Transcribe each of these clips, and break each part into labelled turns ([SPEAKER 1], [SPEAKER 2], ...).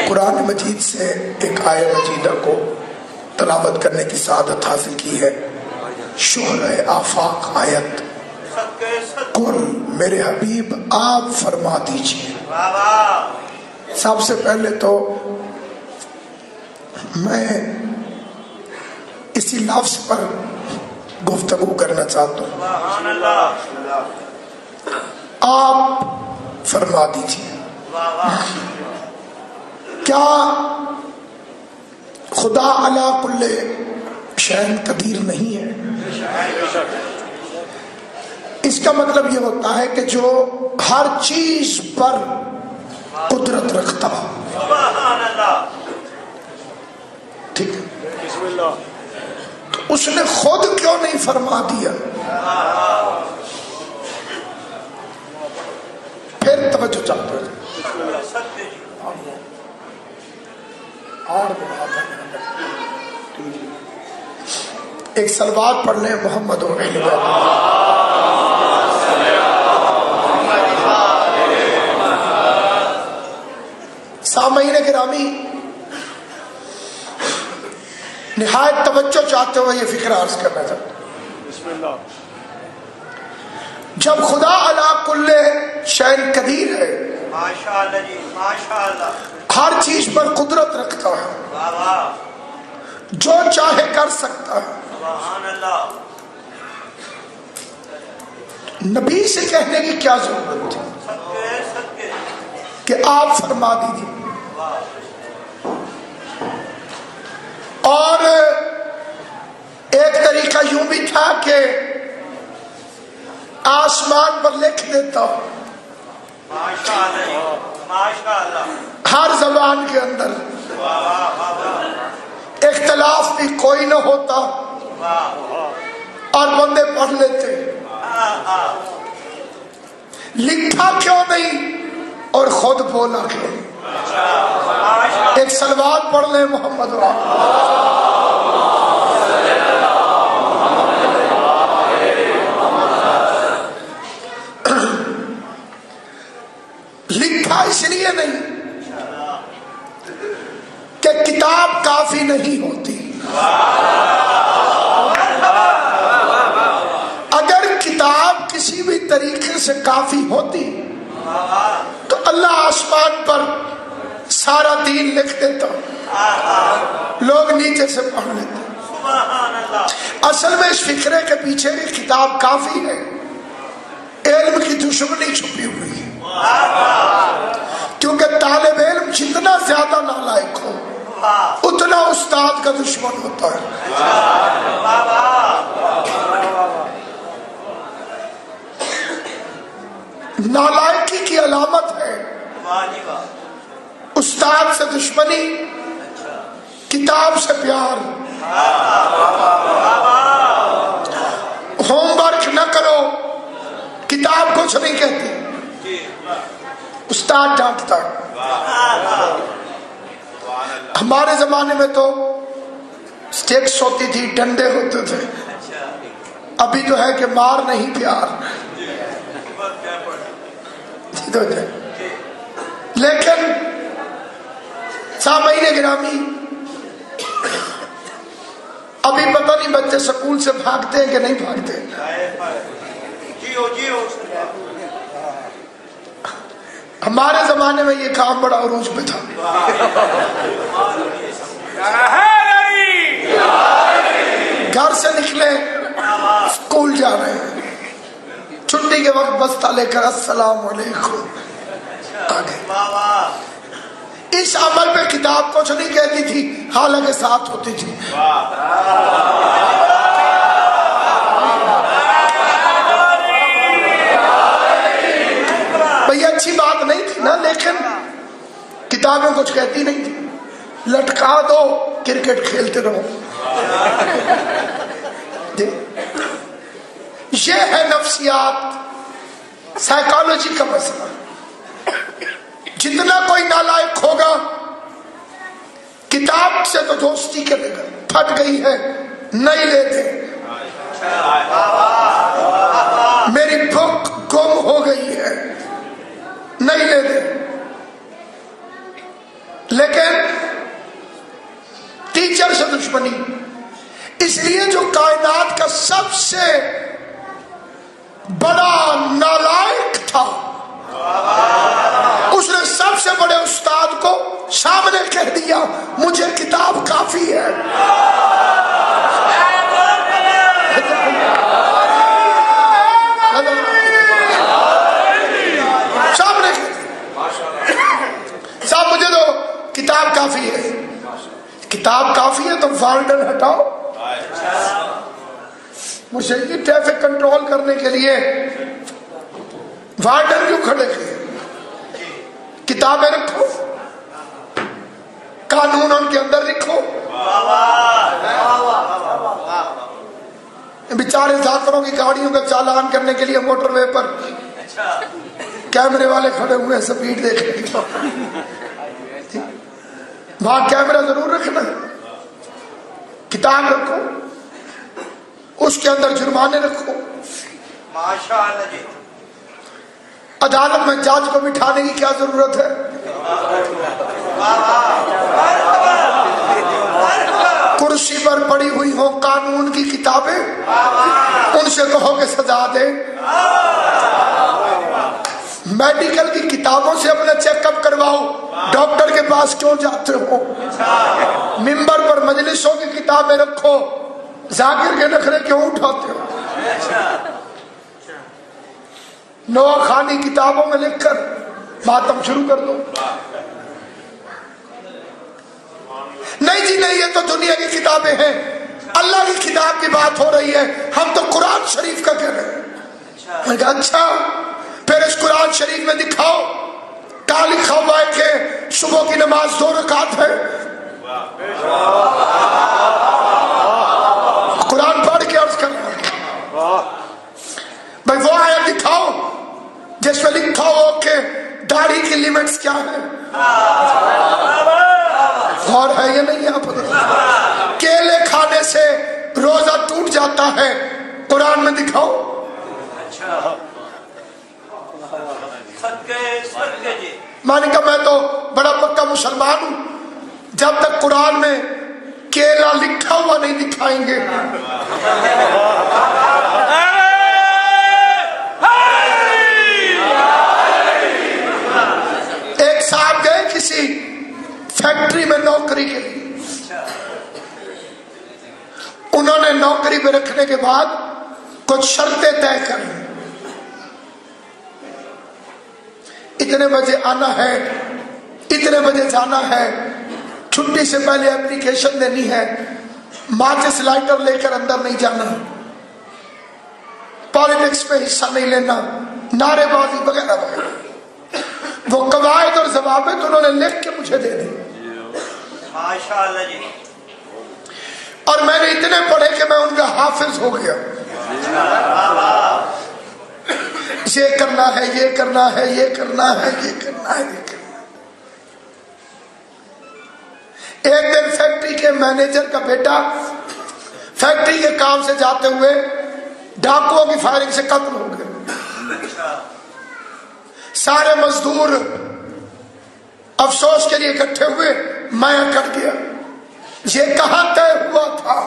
[SPEAKER 1] قرآن مجید سے ایک آیت مجیدہ کو تلاوت کرنے کی سعادت حاصل کی ہے. شہر آفاق آیت قل میرے حبیب آپ فرما دیجئے. سب سے پہلے تو میں اسی لفظ پر گفتگو کرنا چاہتا ہوں. آپ فرما دیجئے. کیا خدا علی کل شیء قدیر نہیں ہے؟ اس کا مطلب یہ ہوتا ہے کہ جو ہر چیز پر قدرت رکھتا ہو. ٹھیک ہے، تو اس نے خود کیوں نہیں فرما دیا؟ پھر توجہ چاہتا ہے. ایک صلوات پڑھ لیں محمد و علی سامعین گرامی، نہایت توجہ چاہتے ہوئے یہ فکر عرض کرنا چاہتا ہوں. جب خدا علی کل شیء قدیر ہے،
[SPEAKER 2] ماشاءاللہ جی ماشاءاللہ،
[SPEAKER 1] ہر چیز پر قدرت رکھتا ہے، جو چاہے کر سکتا ہے،
[SPEAKER 2] سبحان اللہ.
[SPEAKER 1] نبی سے کہنے کی کیا ضرورت تھی کہ آپ فرما دیجیے؟ اور ایک طریقہ یوں بھی تھا کہ آسمان پر لکھ دیتا ہر زبان کے اندر، اختلاف بھی کوئی نہ ہوتا اور بندے پڑھ لیتے. لکھا کیوں نہیں اور خود بولا کیوں؟ ایک صلوات پڑھ لیں محمد لکھا اس لیے نہیں کہ کتاب کافی نہیں ہوتی. اگر کتاب کسی بھی طریقے سے کافی ہوتی تو اللہ آسمان پر سارا دین لکھ دیتا، لوگ نیچے سے پڑھ لیتے. اصل میں اس فکرے کے پیچھے بھی کتاب کافی ہے. علم کی دشمنی چھپی ہوئی ہے، کیونکہ طالب علم جتنا زیادہ نالائق ہو اتنا استاد کا دشمن ہوتا ہے. نالائکی کی علامت ہے استاد سے دشمنی، کتاب سے پیار. ہوم ورک نہ کرو، کتاب کچھ نہیں کہتی، استاد ڈانٹتا ہے. ہمارے زمانے میں تو سٹیکس ہوتی تھی، ڈنڈے ہوتے تھے. ابھی تو ہے کہ مار نہیں پیار. لیکن سامعین گرامی، ابھی پتہ نہیں بچے سکول سے بھاگتے ہیں کہ نہیں بھاگتے. ہمارے زمانے میں یہ کام بڑا عروج پہ تھا. گھر سے نکلے اسکول جا رہے ہیں، چھٹی کے وقت بستہ لے کر السلام علیکم آگے. اس عمل پہ کتاب کچھ نہیں کہتی تھی، حالانکہ ساتھ ہوتی تھی. بھئی اچھی بات نہیں تھی نا، لیکن کتابیں کچھ کہتی نہیں تھی. لٹکا دو، کرکٹ کھیلتے رہو. یہ ہے نفسیات، سائیکالوجی کا مسئلہ. جتنا کوئی نالائق ہوگا کتاب سے تو دوستی کرے گا. پھٹ گئی ہے نہیں لیتے، میری بک گم ہو گئی ہے نہیں لیتے. لیکن ٹیچر سے دشمنی، اس لیے جو کائنات کا سب سے بڑا نالائق تھا اس نے سب سے بڑے استاد کو سامنے کہہ دیا مجھے کتاب کافی ہے. سامنے صاحب مجھے تو کتاب کافی ہے. کتاب کافی ہے تو وارڈن ہٹاؤ. مجھے یہ ٹریفک کنٹرول کرنے کے لیے وارڈن کیوں کھڑے تھے؟ کتابیں رکھو، قانون ان کے اندر لکھو. بیچارے ذاکروں کی گاڑیوں کا چالان کرنے کے لیے موٹر وے پر کیمرے والے کھڑے ہوئے ہیں سپیڈ دیکھنے کے لیے. وہاں کیمرہ ضرور رکھنا. کتاب رکھو، اس کے اندر جرمانے رکھو.
[SPEAKER 2] ماشاءاللہ جی.
[SPEAKER 1] عدالت میں جج کو بٹھانے کی کیا ضرورت ہے؟ کرسی پر پڑی ہوئی ہو قانون کی کتابیں، ان سے کہو کہ سزا دے. میڈیکل کی کتابوں سے اپنا چیک اپ کرواؤ، ڈاکٹر کے پاس کیوں جاتے ہو؟ ممبر پر مجلسوں کی کتابیں رکھو، ذاکر کے نخرے کیوں اٹھاتے ہو؟ نوح خانی کتابوں میں لکھ کر ماتم شروع کر دو. نہیں جی نہیں، یہ تو دنیا کی کتابیں ہیں، اللہ کی کتاب کی بات ہو رہی ہے، ہم تو قرآن شریف کا کہہ رہے ہیں. میں کہا اچھا، پھر اس قرآن شریف میں دکھاؤ کہاں لکھا ہوا ہے کہ صبح کی نماز 2 رکعت ہے. قرآن پڑھ کے عرض کرنا بھائی وہ آیت دکھاؤ جس میں لکھا ہو کہ داڑھی کی لیمٹس کیا ہے. غور ہے یہ نہیں آپ؟ کیلے کھانے سے روزہ ٹوٹ جاتا ہے، قرآن میں دکھاؤ. میں نے کہا میں تو بڑا پکا مسلمان ہوں، جب تک قرآن میں کیلا لکھا ہوا نہیں دکھائیں گے. ایک صاحب گئے کسی فیکٹری میں نوکری کے لیے. انہوں نے نوکری پہ رکھنے کے بعد کچھ شرطیں طے کریں. اتنے بجے آنا ہے، اتنے بجے جانا ہے، چھٹی سے پہلے اپلیکیشن دینی ہے، ماچس لائٹر لے کر اندر نہیں جانا، پالیٹکس میں حصہ نہیں لینا، نعرے بازی وغیرہ وغیرہ. وہ قواعد اور ضوابط انہوں نے لکھ کے مجھے دے دی.
[SPEAKER 2] ماشاءاللہ جی.
[SPEAKER 1] اور میں نے اتنے پڑھے کہ میں ان کا حافظ ہو گیا. یہ کرنا ہے، یہ کرنا ہے، یہ کرنا ہے، یہ کرنا ہے، یہ کرنا ہے. ایک دن فیکٹری کے مینیجر کا بیٹا فیکٹری کے کام سے جاتے ہوئے ڈاکوؤں کی فائرنگ سے قتل ہو گئے. سارے مزدور افسوس کے لیے اکٹھے ہوئے، میں کٹ گیا. یہ کہاں طے ہوا تھا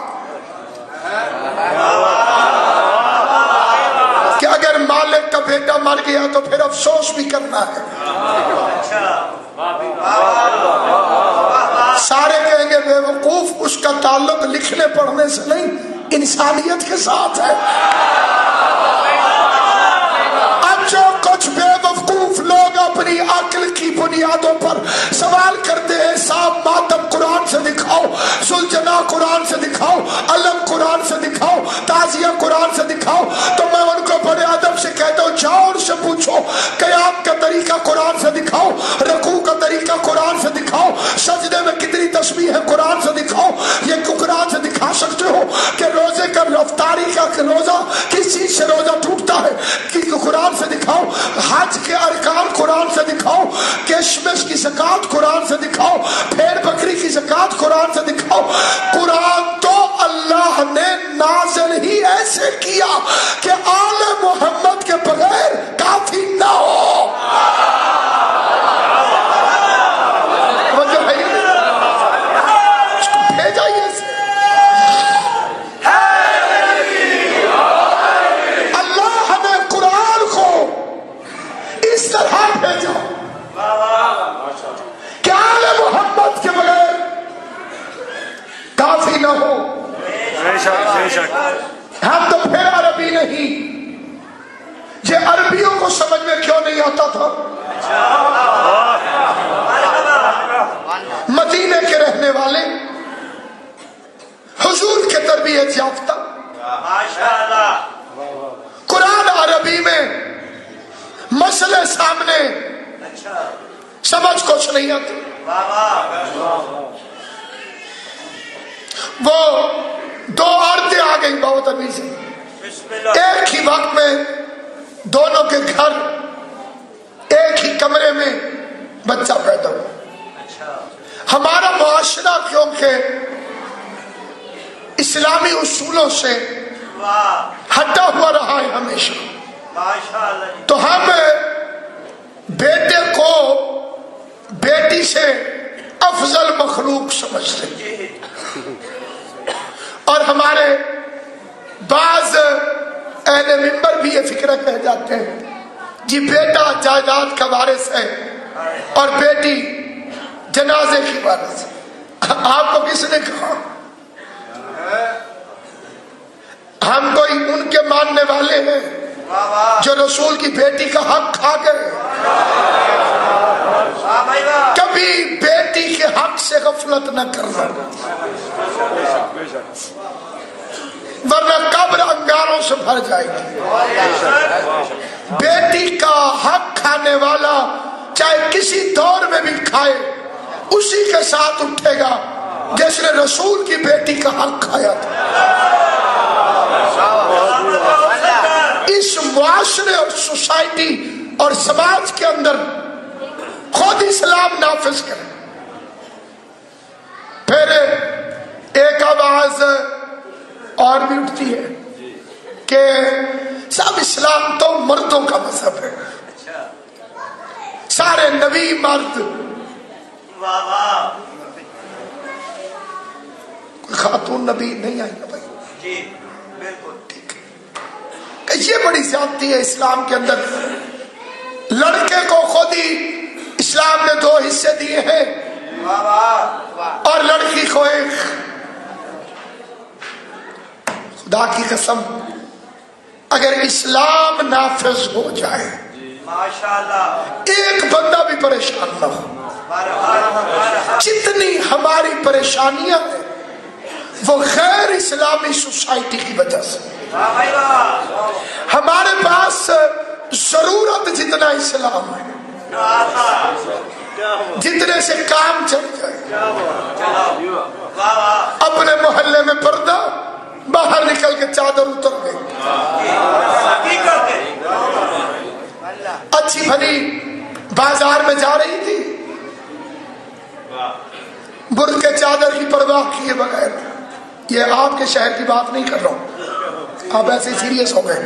[SPEAKER 1] کہ اگر مالک کا بیٹا مر گیا تو پھر افسوس بھی کرنا ہے. سارے کہیں گے بے وقوف، اس کا تعلق لکھنے پڑھنے سے نہیں انسانیت کے ساتھ ہے. اب جو کچھ بے وقوف لوگ اپنی عقل کی بنیادوں پر سوال کرتے ہیں، صاحب ماتم قرآن سے دکھاؤ، سلجنا قرآن سے دکھاؤ، علم قرآن سے دکھاؤ، تعزیہ قرآن سے دکھاؤ، تو میں ان کو بڑے ادب سے کہتا ہوں جاؤ ان سے پوچھو قیام کا طریقہ قرآن سے دکھاؤ، رکوع کا طریقہ قرآن سے دکھاؤ، سجدے میں کتنی تسبیح ہے قرآن سے دکھاؤ. یہ قرآن سے دکھا سکتے ہو کہ روزے کا رفتاری کا روزہ کس چیز سے روزہ ٹوٹتا ہے کہ قرآن سے دکھاؤ. حج کے ارکان قرآن سے دکھاؤ، کشمش کی زکات قرآن سے دکھاؤ، بھیڑ بکری کی زکات قرآن سے دکھاؤ. قرآن تو اللہ نے نازل ہی ایسے کیا کہ آل محمد کے بغیر کافی نہ ہو. وجہ ہے ہم تو پھر عربی نہیں، یہ عربیوں کو سمجھ میں کیوں نہیں آتا تھا؟ مدینے کے رہنے والے، حضور کے تربیت یافتہ، قرآن عربی میں مسئلے سامنے سمجھ کچھ نہیں آتی، وہ دو عورتیں آ گئی بہت ابھی سے، ایک ہی وقت میں دونوں کے گھر ایک ہی کمرے میں بچہ پیدا ہوا۔ ہمارا معاشرہ کیونکہ اسلامی اصولوں سے ہٹا ہوا رہا ہے ہمیشہ، تو ہم بیٹے کو بیٹی سے افضل مخلوق سمجھتے ہیں، اور ہمارے بعض اہل منبر بھی یہ فکر کہہ جاتے ہیں جی بیٹا جائیداد کا وارث ہے اور بیٹی جنازے کی وارث ہے۔ آپ کو کس نے کہا؟ ہم کوئی ان کے ماننے والے ہیں جو رسول کی بیٹی کا حق کھا گئے، کبھی بیٹی کے حق سے غفلت نہ کرنا، ورنہ قبر انگاروں سے بھر جائے گی۔ بیٹی کا حق کھانے والا چاہے کسی دور میں بھی کھائے، اسی کے ساتھ اٹھے گا جس نے رسول کی بیٹی کا حق کھایا تھا۔ اس معاشرے اور سوسائٹی اور سماج کے اندر خود اسلام نافذ کرے۔ پھر ایک آواز اور بھی اٹھتی ہے کہ سب اسلام تو مردوں کا مذہب ہے، سارے نبی مرد، کوئی خاتون نبی نہیں آئی نا بھائی؟
[SPEAKER 2] جی بالکل
[SPEAKER 1] ٹھیک ہے۔ یہ بڑی زیادتی ہے اسلام کے اندر۔ لڑکے کو خود ہی اسلام نے دو حصے دیے ہیں اور لڑکی کو ایک۔ خدا کی قسم اگر اسلام نافذ ہو جائے
[SPEAKER 2] ماشاءاللہ
[SPEAKER 1] ایک بندہ بھی پریشان نہ ہو۔ جتنی ہماری پریشانیاں ہیں وہ غیر اسلامی سوسائٹی کی وجہ سے۔ ہمارے پاس ضرورت جتنا اسلام ہے، جتنے سے کام چل جائے۔ اپنے محلے میں پردہ، باہر نکل کے چادر اتر گئی، اچھی بھلی بازار میں جا رہی تھی، برد کے چادر کی پرواہ کیے بغیر۔ یہ آپ کے شہر کی بات نہیں کر رہا ہوں، آپ ایسے سیریس ہو گئے۔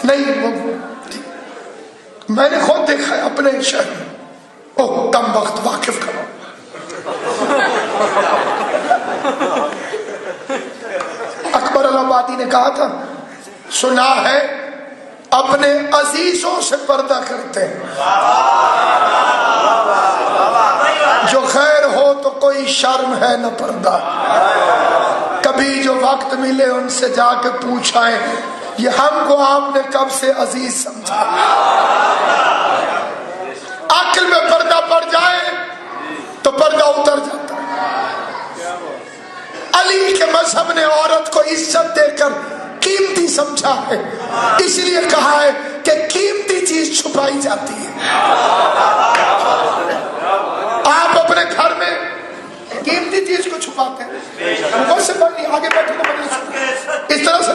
[SPEAKER 1] نہیں، وہ میں نے خود دیکھا ہے اپنے شہر میں۔ اوہ کم وقت واقف کرو۔ اکبر الآبادی نے کہا تھا، سنا ہے اپنے عزیزوں سے پردہ کرتے ہیں، جو خیر ہو تو کوئی شرم ہے نہ پردہ۔ کبھی جو وقت ملے ان سے جا کے پوچھائیں یہ ہم کو آپ نے کب سے عزیز سمجھا۔ عقل میں پردہ پڑ جائے تو پردہ اتر جاتا ہے۔ علی کے مذہب نے عورت کو عزت دے کر قیمتی سمجھا ہے، اس لیے کہا ہے کہ قیمتی چیز چھپائی جاتی ہے۔ آپ اپنے گھر میں قیمتی چیز کو چھپاتے ہیں، بہت سے بڑی آگے بیٹھے کو اس طرح سے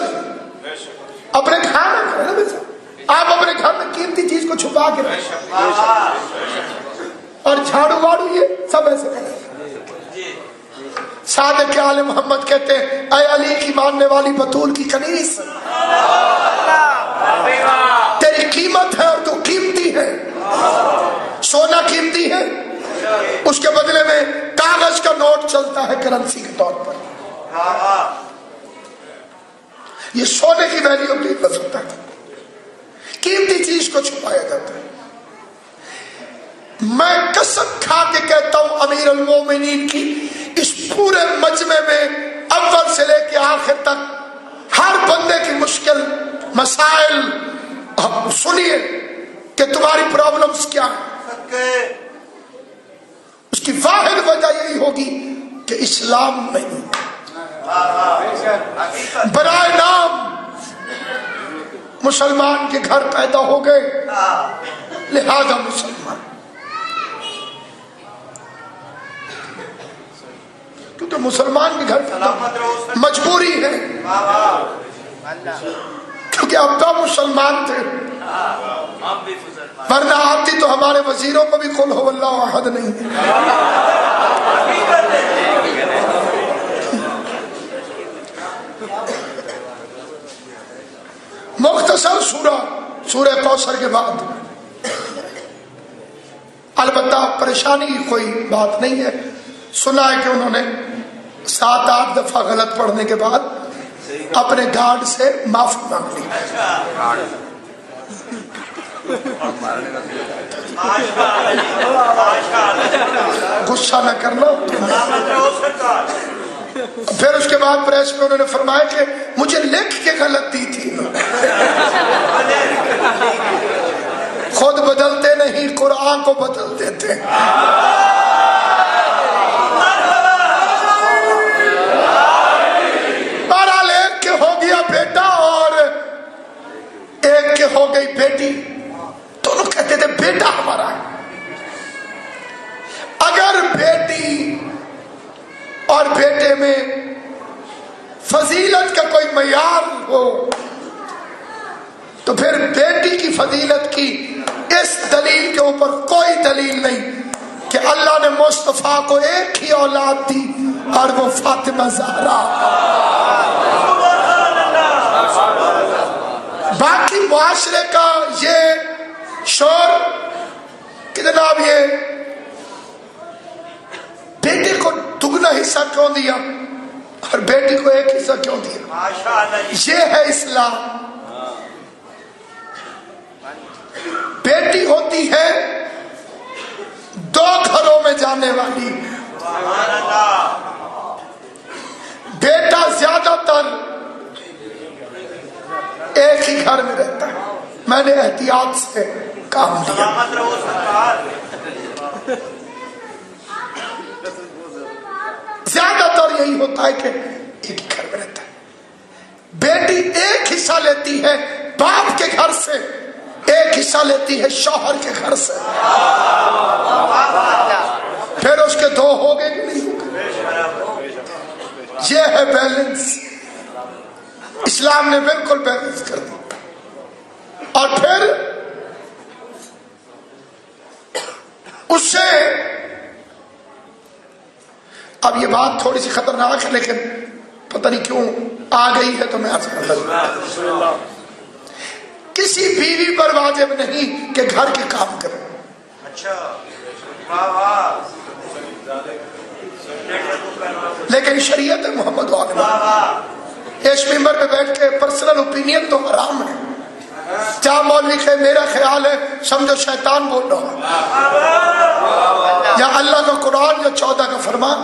[SPEAKER 1] اپنے کھانا کھانا آپ اپنے گھر میں قیمتی چیز کو چھپا کے اور جھاڑو واڑو یہ سب ایسے کرتے۔ صادق آل محمد کہتے ہیں اے علی کی ماننے والی بطول کی کنیز، تیری قیمت ہے اور تو قیمتی ہے۔ سونا قیمتی ہے، اس کے بدلے میں کاغذ کا نوٹ چلتا ہے کرنسی کے طور پر۔ یہ سونے کی ویلیو نہیں بن سکتا، قیمتی چیز کو چھپایا جاتا ہے۔ میں قسم کھا کے کہتا ہوں امیر المومنین کی اس پورے مجمع میں اول سے لے کے آخر تک ہر بندے کی مشکل مسائل سنیے کہ تمہاری پرابلمز کیا ہیں. اس کی واحد وجہ یہی ہوگی کہ اسلام نہیں. برائے نام مسلمان کے گھر پیدا ہو گئے لہذا مسلمان، کیونکہ مسلمان کے گھر پیدا مجبوری ہے، کیونکہ ابا مسلمان تھے، ورنہ آتی تو ہمارے وزیروں کو بھی قل ہو اللہ احد نہیں ہے. مختصر سورہ کوثر کے بعد، البتہ پریشانی کی کوئی بات نہیں ہے. سنا ہے کہ انہوں نے 7-8 دفعہ غلط پڑھنے کے بعد اپنے گارڈ سے معافی مانگ لی. غصہ نہ کرنا. پھر اس کے بعد پریس میں انہوں نے فرمایا کہ مجھے لکھ کے غلط دی تھی. خود بدلتے نہیں، قرآن کو بدل دیتے. بہرحال ایک کے ہو گیا بیٹا اور ایک کے ہو گئی بیٹی. دونوں کہتے تھے بیٹا ہمارا ہے. اگر بیٹی اور بیٹے میں فضیلت کا کوئی معیار ہو تو پھر بیٹی کی فضیلت کی اس دلیل کے اوپر کوئی دلیل نہیں کہ اللہ نے مصطفیٰ کو ایک ہی اولاد دی اور وہ فاطمہ زہرا. باقی معاشرے کا یہ شور کہ جناب یہ بیٹے کو دگنا حصہ کیوں دیا اور بیٹی کو ایک حصہ کیوں دیا. یہ ہے اسلام. بیٹی ہوتی ہے 2 گھروں میں جانے والی. بیٹا زیادہ تر ایک ہی گھر میں رہتا ہے. میں نے احتیاط سے کام لیا. زیادہ تر یہی ہوتا ہے کہ ایک ہی گھر میں رہتا ہے. بیٹی ایک حصہ لیتی ہے باپ کے گھر سے، ایک حصہ لیتی ہے شوہر کے گھر سے. پھر اس کے 2 ہو گئے کہ نہیں ہو گئے. یہ ہے بیلنس. اسلام نے بالکل بیلنس کر دی. اور پھر اس سے اب یہ بات تھوڑی سی خطرناک ہے لیکن پتہ نہیں کیوں آ گئی ہے تو میں عرض کرتا ہوں. کسی بیوی پر واجب نہیں کہ گھر کے کام کرے. لیکن شریعت محمد اس ممبر پہ بیٹھ کے پرسنل اوپینین تو حرام ہے. جہاں مولوی کہ میرا خیال ہے سمجھو شیطان بول رہا ہے، یا اللہ کا قرآن یا 14 کا فرمان.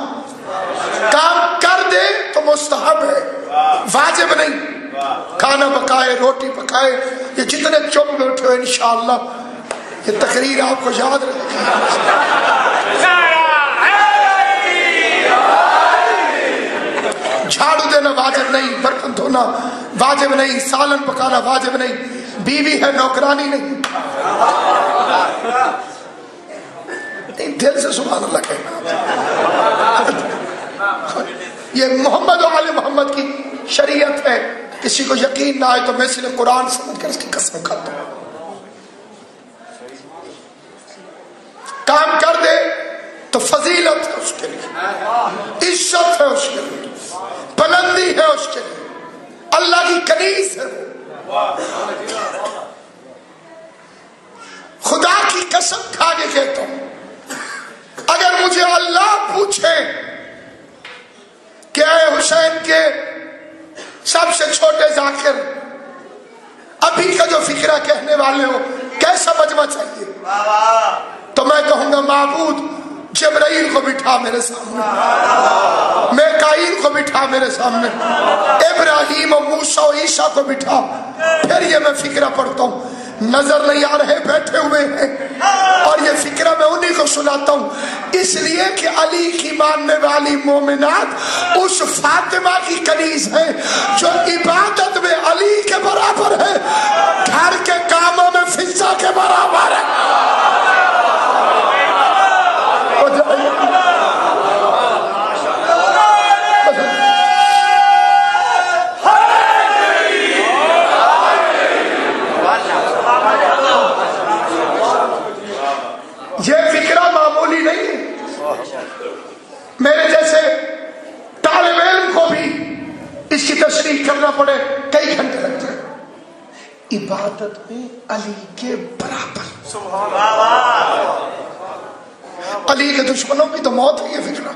[SPEAKER 1] کام کر دے تو مستحب ہے، واجب نہیں. کھانا پکائے، روٹی پکائے. یہ جتنے چپ بیٹھے ہو انشاءاللہ یہ تقریر آپ کو یاد رہے گی. جھاڑو دینا واجب نہیں، برتن دھونا واجب نہیں، سالن پکانا واجب نہیں. بیوی ہے نوکرانی نہیں. دل سے سبحان اللہ کہنا. یہ محمد و آل محمد کی شریعت ہے. کسی کو یقین نہ آئے تو میں صرف قرآن سمجھ کر اس کی قسم کھاتا ہوں. کام کر دے تو فضیلت ہے اس کے لیے، عزت ہے اس کے لیے، بلندی ہے اس کے لیے، اللہ کی کنیز ہے. خدا کی قسم کھا کے کہتا ہوں اگر مجھے اللہ پوچھے کہ اے حسین کے سب سے چھوٹے ذاکر ابھی کا جو فکرہ کہنے والے ہو کیسا مجمع چاہیے، تو میں کہوں گا معبود جبرائیل کو بٹھا میرے سامنے. میکائیل کو بٹھا میرے سامنے, ابراہیم اور موسیٰ اور عیسیٰ کو بٹھا, پھر یہ میں فقرہ پڑھتا ہوں. نظر نہیں آ رہے, بیٹھے ہوئے ہیں, اور یہ فقرہ میں انہی کو سناتا ہوں, اس لیے کہ علی کی ماننے والی مومنات اس فاطمہ کی کنیز ہے جو عبادت میں علی کے برابر ہے, گھر کے کاموں میں فضہ کے برابر ہے. یہ فکرہ معمولی نہیں ہے. میرے جیسے طالب علم کو بھی اس کی تشریح کرنا پڑے کئی گھنٹے لگتے ہیں. عبادت میں علی کے برابر, علی کے دشمنوں کی تو موت ہے. یہ فکرہ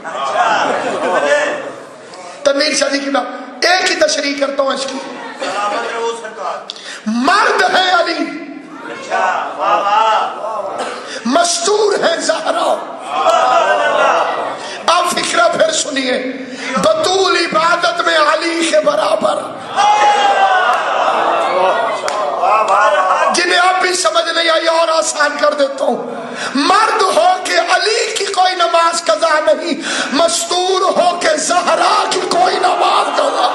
[SPEAKER 1] تنویر شادی کی بات ایک ہی تشریح کرتا ہوں اس کی. مرد ہے علی, مستور ہے زہرا. اب فکرہ پھر سنیے, بطول عبادت میں علی کے برابر. جنہیں اب بھی سمجھ نہیں آئی اور آسان کر دیتا ہوں. مرد ہو کے علی کی کوئی نماز قضا نہیں, مستور ہو کے زہرا کی کوئی نماز قضا.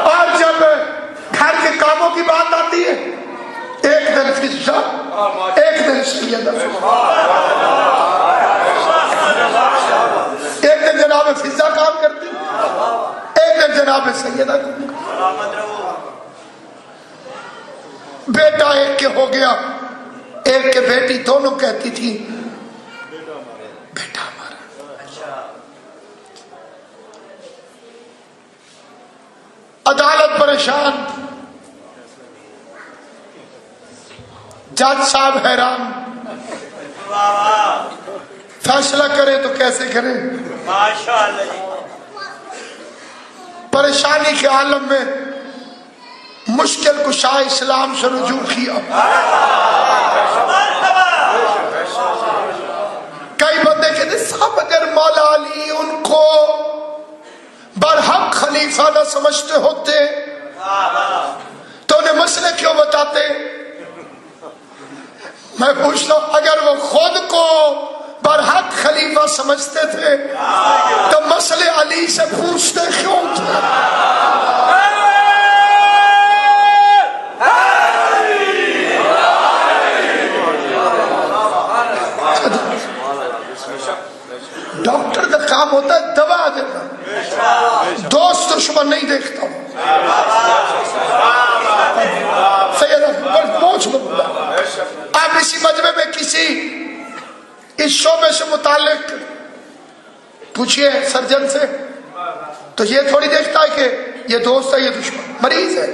[SPEAKER 1] اور جب گھر کے کاموں کی بات آتی ہے, ایک دن فضہ ایک دن سیدہ, ایک دن جناب فضہ کام کرتی, ایک دن جناب سیدہ. بیٹا ایک کے ہو گیا, ایک کے بیٹی دونوں کہتی تھی بیٹا ہمارا. عدالت پریشان, جج صاحب حیران, فیصلہ کرے تو کیسے کرے. پریشانی کے عالم میں مشکل کشا اسلام سے رجوع کیا. کئی بندے کہتے صاحب اگر مولا علی ان کو برحق خلیفہ نہ سمجھتے ہوتے تو انہیں مسئلے کیوں بتاتے. میں پوچھتا ہوں اگر وہ خود کو برحق خلیفہ سمجھتے تھے تو مسئلے علی سے پوچھتے کیوں تھے. ڈاکٹر کا کام ہوتا ہے دوا دینا, دوست دشمن نہیں دیکھتا ہوں. آپ اسی مجمع میں کسی اس شعبے سے متعلق پوچھئے سرجن سے تو یہ تھوڑی دیکھتا ہے کہ یہ دوست ہے یہ دشمن, مریض ہے.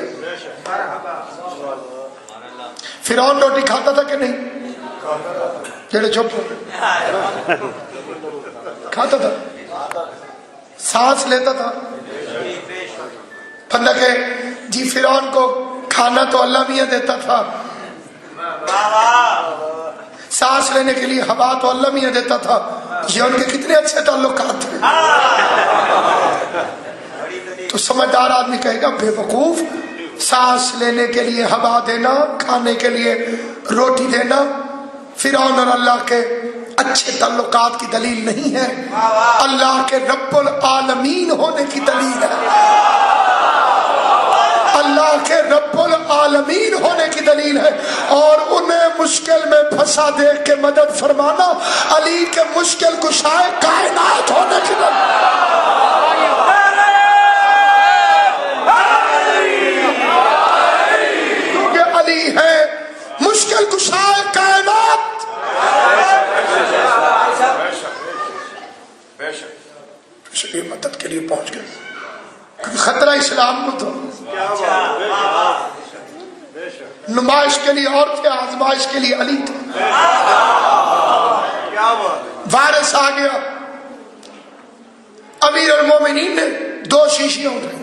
[SPEAKER 1] فرعون روٹی کھاتا تھا کہ نہیں؟ جڑے چپ کھاتا تھا, سانس لیتا تھا. بندہ کہ جی فرعون کو کھانا تو اللہ میاں دیتا تھا, سانس لینے کے لیے ہوا تو اللہ میاں دیتا تھا. یہ ان کے کتنے اچھے تعلقات تھے. تو سمجھدار آدمی کہے گا بے وقوف, سانس لینے کے لیے ہوا دینا, کھانے کے لیے روٹی دینا فرعون اور اللہ کے اچھے تعلقات کی دلیل نہیں ہے, اللہ کے رب العالمین ہونے کی دلیل ہے. اللہ کے رب العالمین ہونے کی دلیل ہے. اور انہیں مشکل میں پھنسا دیکھ کے مدد فرمانا علی کے مشکل کشائے کائنات ہونے کی دلیل. کیونکہ علی ہے مشکل کشائے کائنات. اس لیے مدد کے لیے پہنچ گئے. خطرہ اسلام کو تو نمائش کے لیے اور تھے, آزمائش کے لیے علی تھے. وائرس آ گیا, امیر المومنین نے 2 شیشیاں اٹھائی,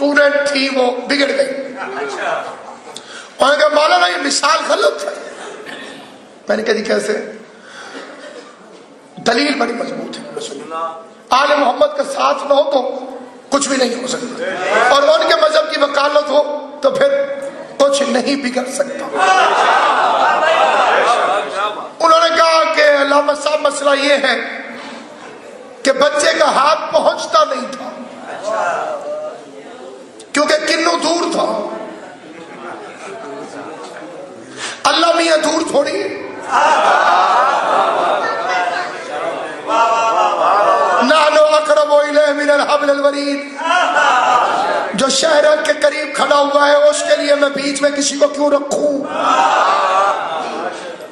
[SPEAKER 1] اسٹوڈنٹ تھی وہ بگڑ گئی. انہوں نے کہا مولانا یہ مثال غلط ہے. میں نے کہا جی کیسے؟ دلیل بڑی مضبوط ہے. آل محمد کا ساتھ نہ ہو تو کچھ بھی نہیں ہو سکتا، اور ان کے مذہب کی وکالت ہو تو پھر کچھ نہیں بگڑ سکتا. انہوں نے کہا کہ علامہ صاحب مسئلہ یہ ہے کہ بچے کا ہاتھ پہنچتا نہیں تھا کیونکہ کنو دور تھا. اللہ میاں دور تھوڑی ہے. نحنو اقرب الیہ من الحبل الورید. جو شہر کے قریب کھڑا ہوا ہے اس کے لیے میں بیچ میں کسی کو کیوں رکھوں؟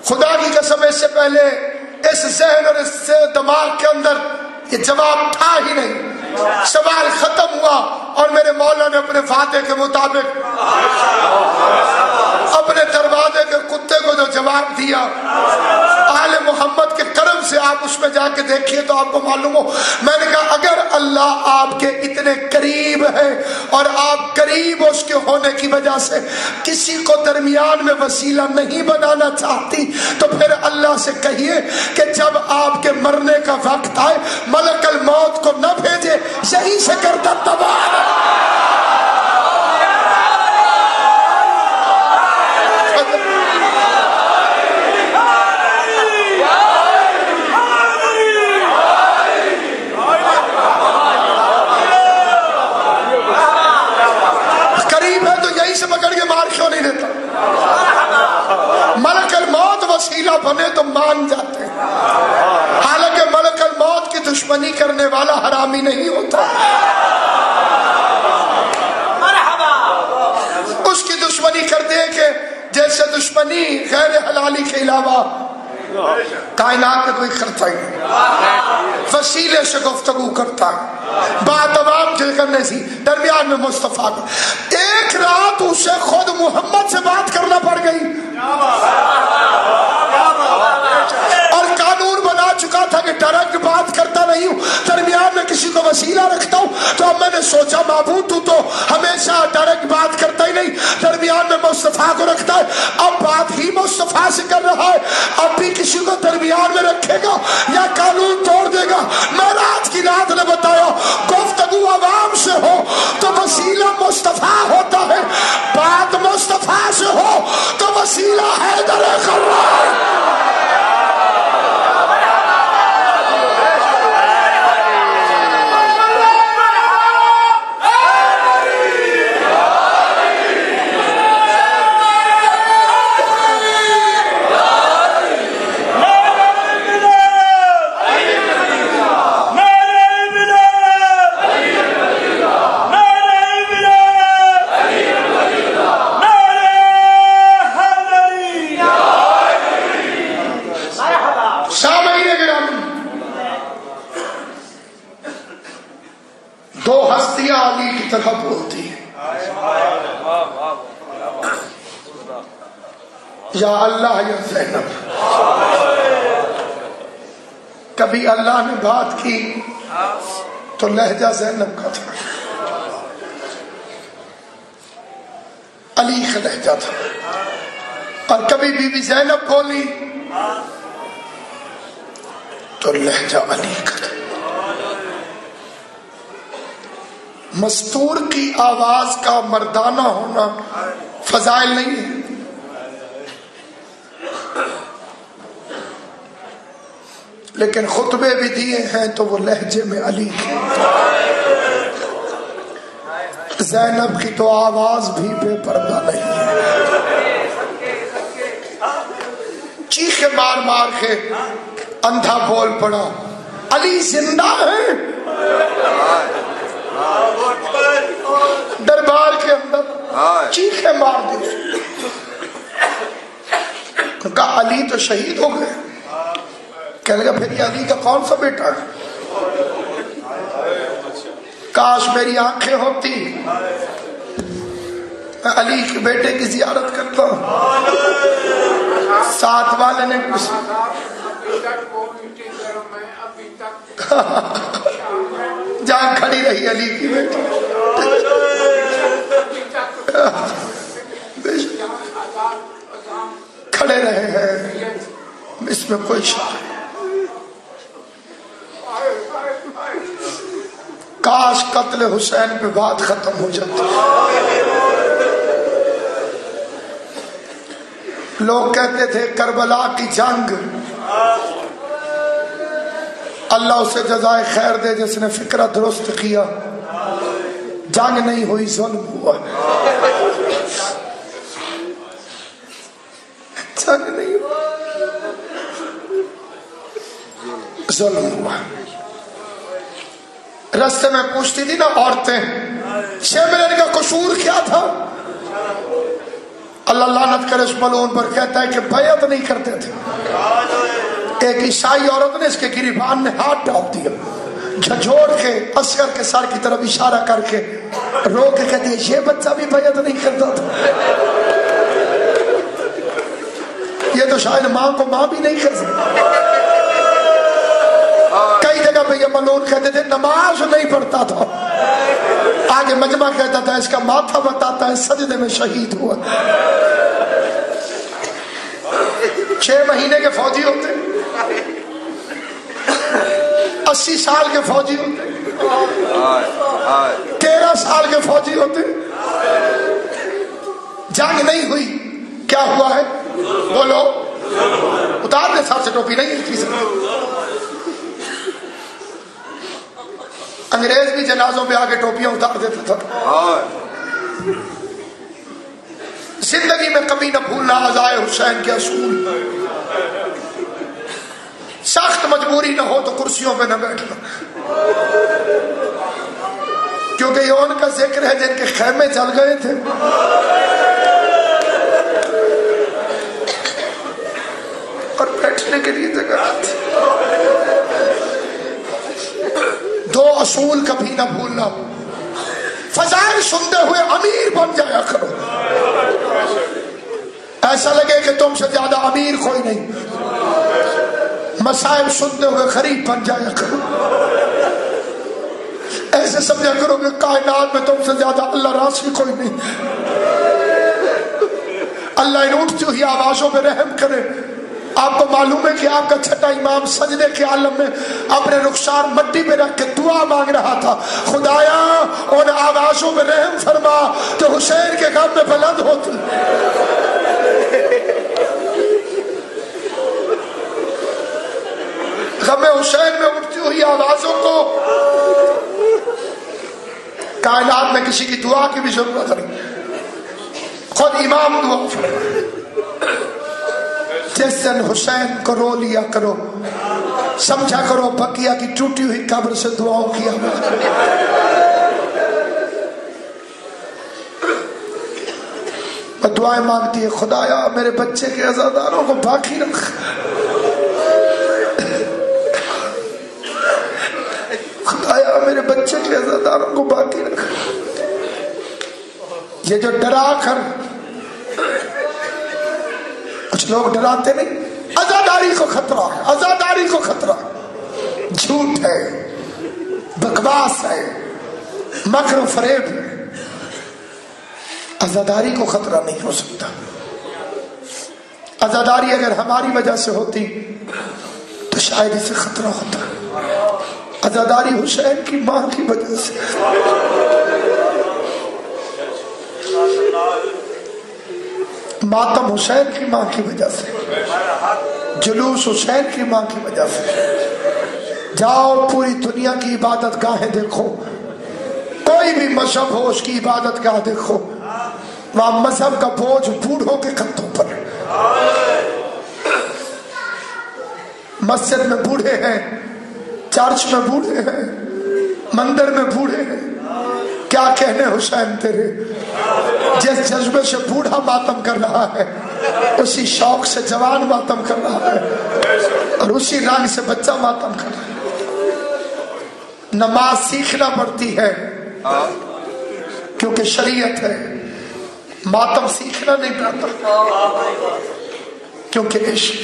[SPEAKER 1] خدا کی قسم اس سے پہلے اس ذہن اور اس دماغ کے اندر یہ جواب تھا ہی نہیں. سوال ختم ہوا اور میرے مولا نے اپنے فاتح کے مطابق اپنے دروازے کے کتے کو جو جواب دیا، آل محمد کے کرم سے آپ اس میں جا کے دیکھیے تو آپ کو معلوم ہو. میں نے کہا اگر اللہ آپ کے اتنے قریب ہے اور آپ قریب اس کے ہونے کی وجہ سے کسی کو درمیان میں وسیلہ نہیں بنانا چاہتی تو پھر اللہ سے کہیے کہ جب آپ کے مرنے کا وقت آئے ملک الموت کو نہ بھیجے، یہیں سے کرتا تباہ. بنے تو مان جاتے ہیں، حالانکہ ملک الموت کی دشمنی کرنے والا حرامی نہیں ہوتا. اس کی دشمنی کرتے ہیں کہ جیسے دشمنی غیر حلالی کے علاوہ کائنات میں کوئی کرتا ہی نہیں. وسیلے سے گفتگو کرتا ہے، بات عوام کے کرنے سے درمیان میں مصطفیٰ کو. ایک رات اسے خود محمد سے بات کرنا پڑ گئی اور قانون بنا چکا تھا کہ ڈائریکٹ بات کرتا نہیں ہوں، درمیان میں کسی کو وسیلہ رکھتا ہوں. تو اب میں نے سوچا معبود تو ہمیشہ ڈائریکٹ بات کرتا ہی نہیں، درمیان میں مصطفیٰ کو رکھتا ہے. اب بات ہی مصطفیٰ سے کر رہا ہے، اب بھی کسی کو درمیان میں رکھے گا یا قانون توڑ دے گا. معراج کی رات نے بتایا گفتگو عوام سے ہو تو وسیلہ مصطفیٰ ہوتا ہے، بات مصطفیٰ سے ہو تو وسیلہ حیدر خرار. طرح بولتی ہے یا اللہ یا زینب. کبھی اللہ نے بات کی تو لہجہ زینب کا تھا، علی کا لہجہ تھا، اور کبھی بی بی زینب بولی تو لہجہ علی کا تھا. مستور کی آواز کا مردانہ ہونا فضائل نہیں ہے، لیکن خطبے بھی دیے ہیں تو وہ لہجے میں علی کے. زینب کی تو آواز بھی بے پردہ نہیں ہے، چیخے مار مار کے اندھا بول پڑا علی زندہ ہے. دربار کے اندر چیخے مار دی، کہا علی تو شہید ہو گئے. کہنے لگا پھر یہ علی کا کون سا بیٹا ہے؟ کاش میری آنکھیں ہوتی، میں علی کے بیٹے کی زیارت کرتا. ساتھ والے نے جان کھڑی رہی علی کی بیٹی. لے رہے ہیں، اس میں کوئی شک نہیں۔ کاش قتل حسین پہ بات ختم ہو جاتی۔ لوگ کہتے تھے کربلا کی جنگ اللہ اسے جزائے خیر دے جس نے فکرہ درست کیا، جنگ نہیں ہوئی ظلم ہوا، جنگ نہیں ہوا ظلم ہوا۔ راستے میں پوچھتی تھی نا عورتیں شیمرن کا قصور کیا تھا، اللہ لعنت کرے اس ملعون پر، کہتا ہے کہ بیعت نہیں کرتے تھے۔ ایک عیسائی عورت نے اس کے گریبان میں ہاتھ ڈال دیا، جھنجھوڑ کے اصغر کے سر کی طرف اشارہ کر کے رو کے کہتی ہے یہ بچہ بھی بیعت نہیں کرتا تھا، یہ تو شاید ماں کو ماں بھی نہیں کر سکتا۔ کئی جگہ پہ یہ ملعون کہتے تھے نماز نہیں پڑھتا تھا، آگے مجمع کہتا تھا اس کا ماتھا بتاتا ہے سجدے میں شہید ہوا۔ 6 مہینے کے فوجی ہوتے، 80 سال کے فوجی ہوتے، 13 سال کے فوجی ہوتے، جنگ نہیں ہوئی، کیا ہوا ہے بولو؟ اتار دے سر سے ٹوپی، نہیں کی سکتے۔ انگریز بھی جنازوں پہ آگے ٹوپیاں اتار دیتا تھا۔ زندگی میں کبھی نہ بھولنا عزائے حسین کے اصول، سخت مجبوری نہ ہو تو کرسیوں پہ نہ بیٹھنا، کیونکہ یہ ان کا ذکر ہے جن کے خیمے جل گئے تھے۔ اور بیٹھنے کے لیے جگہ تھی۔ 2 اصول کبھی نہ بھولنا، فضائل سنتے ہوئے امیر بن جایا کرو، ایسا لگے کہ تم سے زیادہ امیر کوئی نہیں، مسائل سنتے ہوئے غریب بن جایا کرو، ایسے سمجھا کرو کہ کائنات میں تم سے زیادہ اللہ راضی کوئی نہیں، اللہ ان اٹھتی ہوئی آوازوں پہ رحم کرے۔ آپ کو معلوم ہے کہ آپ کا چھٹا امام سجدے کے عالم میں اپنے رخسار مٹی پہ رکھ کے دعا مانگ رہا تھا، خدایا ان آوازوں پہ رحم فرما جو حسین کے غم میں بلند ہوتی۔ غم حسین میں اٹھتی ہوئی آوازوں کو کائنات میں کسی کی دعا کی بھی ضرورت نہیں، خود امام دعا فرما۔ جس دن حسین کو رو لیا کرو سمجھا کرو بقیہ کی ٹوٹی ہوئی قبر سے دعاؤں کی آواز۔ میں دعائیں مانگتی ہے خدایا میرے بچے کے عزاداروں کو باقی رکھ، خدایا میرے بچے کے عزاداروں کو باقی رکھ۔ یہ جو ڈرا کر کچھ لوگ ڈراتے نہیں، عزاداری کو خطرہ ہے، عزاداری کو خطرہ، جھوٹ ہے، بکواس ہے، مکر و فریب ہے، عزاداری کو خطرہ نہیں ہو سکتا۔ عزاداری اگر ہماری وجہ سے ہوتی تو شاید اسے خطرہ ہوتا، عزاداری حسین کی ماں کی وجہ سے، ماتم حسین کی ماں کی وجہ سے، جلوس حسین کی ماں کی وجہ سے۔ جاؤ پوری دنیا کی عبادت گاہیں دیکھو، کوئی بھی مذہب ہو اس کی عبادت گاہ دیکھو، وہاں مذہب کا بوجھ بوڑھوں کے کندھوں پر، مسجد میں بوڑھے ہیں، چرچ میں بوڑھے ہیں، مندر میں بوڑھے ہیں، کیا کہنے حسین تیرے۔ جس جذبے سے بوڑھا ماتم کر رہا ہے اسی شوق سے جوان ماتم کر رہا ہے، اور اسی رنگ سے بچہ ماتم کر رہا ہے۔ نماز سیکھنا پڑتی ہے کیونکہ شریعت ہے، ماتم سیکھنا نہیں پڑتا کیونکہ عشق۔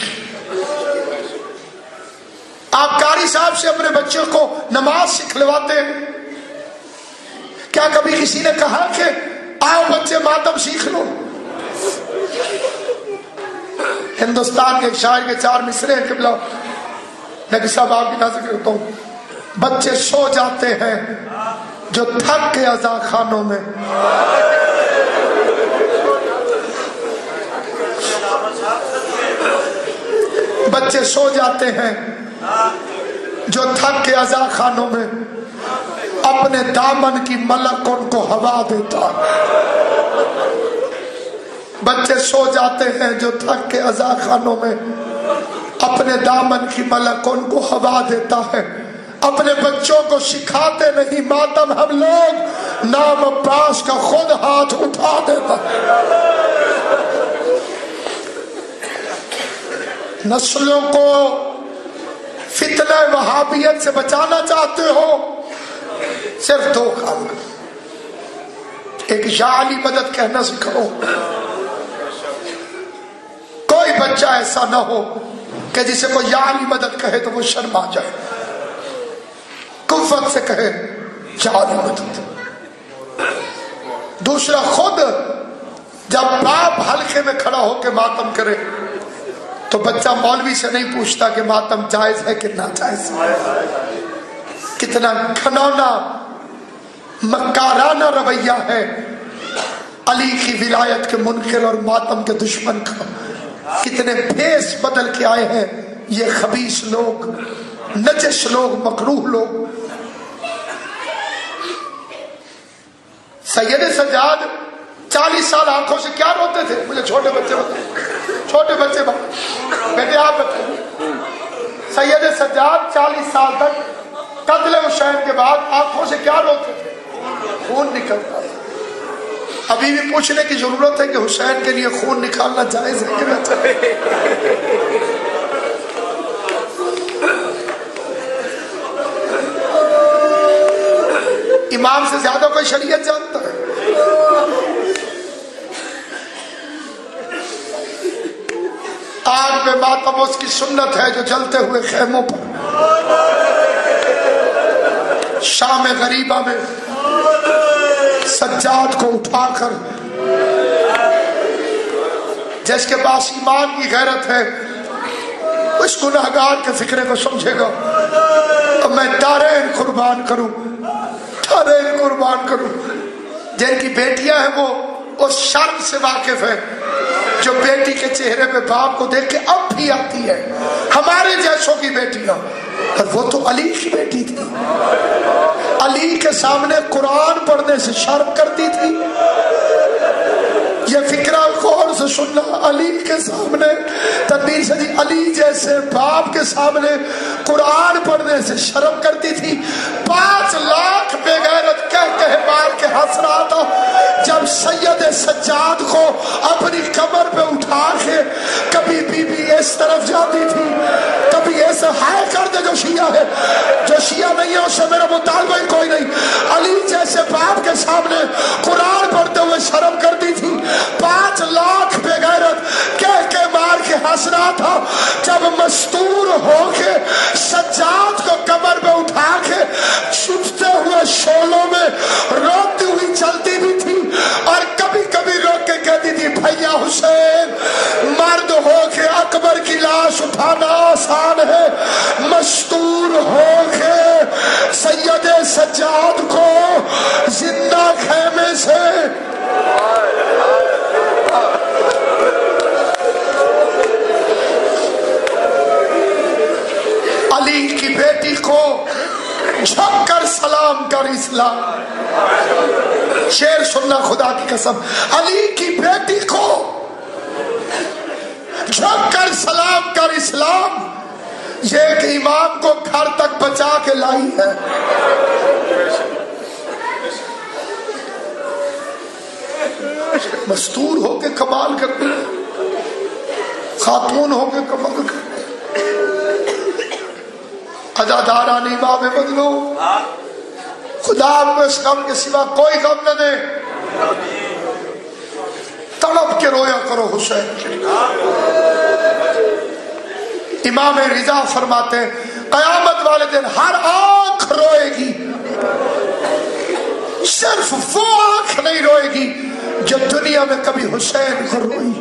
[SPEAKER 1] آپ قاری صاحب سے اپنے بچوں کو نماز سکھلواتے ہیں، کیا کبھی کسی نے کہا کہ آؤ بچے ماتم سیکھ لو؟ ہندوستان کے ایک شاعر کے 4 مصرے ہیں قبلہ، نبی صاحب آپ کی نظر کرتا ہوں. بچے سو جاتے ہیں جو تھک کے عزا خانوں میں، بچے سو جاتے ہیں جو تھک کے عزا خانوں میں، اپنے دامن کی ملک ان کو ہوا دیتا. بچے سو جاتے ہیں جو تھک کے عزا خانوں میں، اپنے دامن کی ملک ان کو ہوا دیتا ہے. اپنے بچوں کو سکھاتے نہیں ماتم ہم لوگ، نام عباس کا خود ہاتھ اٹھا دیتا. نسلوں کو فتنہ وہابیت سے بچانا چاہتے ہو، صرف 2 کام کرو. ایک یا علی مدد کہنا سکھاؤ. کوئی بچہ ایسا نہ ہو کہ جسے کوئی یا علی مدد کہے تو وہ شرما جائے، کفت سے کہے یا علی مدد. دوسرا، خود جب باپ حلقے میں کھڑا ہو کے ماتم کرے تو بچہ مولوی سے نہیں پوچھتا کہ ماتم جائز ہے کہ ناجائز ہے. کتنا گھنونا مکارانہ رویہ ہے علی کی ولایت کے منکر اور ماتم کے دشمن کا. کتنے بھیس بدل کے آئے ہیں یہ خبیث لوگ، نجس لوگ، مکروہ لوگ. سید سجاد 40 سال آنکھوں سے کیا روتے تھے؟ مجھے چھوٹے بچے بیٹے آپ بتائیں. سید سجاد 40 سال تک قتل حسین کے بعد آنکھوں سے کیا روتے تھے؟ خون نکلتا تھا. ابھی بھی پوچھنے کی ضرورت ہے کہ حسین کے لیے خون نکالنا جائز ہے کہ نہ جائز؟ امام سے زیادہ کوئی شریعت جانتا ہے؟ آگ پہ ماتم اس کی سنت ہے جو جلتے ہوئے خیموں پر شام غریبہ میں سجاد کو اٹھا کر، جس کے پاس ایمان کی غیرت ہے اس گناہگار کے فکرے کو سمجھے گا. اب میں دارین قربان کروں، دارین قربان کروں. جن کی بیٹیاں ہیں وہ اس شرم سے واقف ہے جو بیٹی کے چہرے پہ باپ کو دیکھ کے اب بھی آتی ہے. ہمارے جیسوں کی بیٹیاں، اور وہ تو علی کی بیٹی تھی، علی کے سامنے قرآن پڑھنے سے شرم کرتی تھی. یہ فکرہ غور سے سننا. علی کے سامنے تنویر سے جی، علی جیسے باپ کے سامنے قرآن پڑھنے سے شرم کرتی تھی. 5 لاکھ بے غیرت کہہ مار کے ہنس رہا تھا جب سید سجاد کو اپنی کمر پہ اٹھا کے کبھی بی بی اس طرف جاتی تھی، کبھی ایسے ہائے کر دے جو شیعہ ہے، جو شیعہ نہیں ہے اس سے میرا مطالبہ ہی کوئی نہیں. علی جیسے باپ کے سامنے قرآن پڑھتے ہوئے شرم کرتی تھی. 5 لاکھ بے غیرت کہہ مار کے ہنس رہا تھا جب مستور ہو کے سجاد کو کمر پہ اٹھا کے چھپتے ہوئے شولوں میں روتی ہوئی چلتی بھی تھی، اور کبھی کبھی روک کے کہتی تھی بھیا حسین، مرد ہو کے اکبر کی لاش اٹھانا آسان ہے، مستور ہو کے سید سجاد کو زندہ خیمے سے علی کی بیٹی کو جھک کر سلام کر اسلام. شعر سننا خدا کی قسم. علی کی بیٹی کو جھک کر سلام کر اسلام، یہ ایک امام کو گھر تک بچا کے لائی ہے. مستور ہو کے کمال کرتی، خاتون ہو کے کمال کرتی. اداداران امام بدلو، خدا آپ کو اس غم کے سوا کوئی غم نہ دے. تڑپ کے رویا کرو حسین. امام رضا فرماتے ہیں قیامت والے دن ہر آنکھ روئے گی، صرف وہ آنکھ نہیں روئے گی جو دنیا میں کبھی حسین کو روئی.